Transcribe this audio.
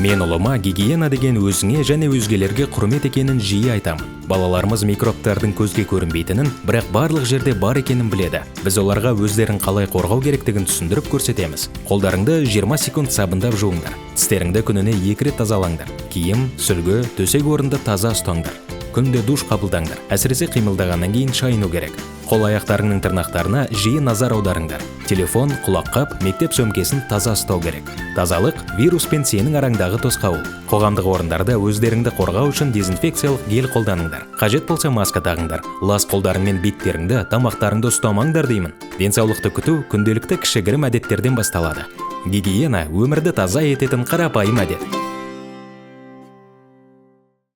Мен ұлыма гигиена деген өзіңе және өзгелерге құрмет екенін жиі айтамын. Балаларымыз микробтардың көзге көрінбейтінін, бірақ барлық жерде бар екенін біледі. Біз оларға өздерін қалай қорғау керектігін түсіндіріп көрсетеміз. Қолдарыңды 20 секунд сабындап жуыңдар. Тістеріңді күніне 2 рет тазалаңдар. Киім, сүлгі, төсек орынды таза ұстаңдар. Күнде душ қабылдаңдар. Әсіресе қимылдағаннан кейін шайыну керек. Қол-аяқтарыңның тырнақтарына жиі назар аударыңдар. Телефон, құлаққап, мектеп сөмкесін таза ұстау керек. Тазалық вирус пен сенің араңдағы тосқауыл. Қоғамдық орындарда өздеріңді қорғау үшін дезинфекциялық гель қолданыңдар. Қажет болса маска тағыңдар. Лас қолдарың мен беттеріңді, тамақтарыңды ұстамаңдар деймін. Денсаулықты күту күнделікті кішігірім әдеттерден басталады. Гигиена өмірді таза ететін қарапайым әдет.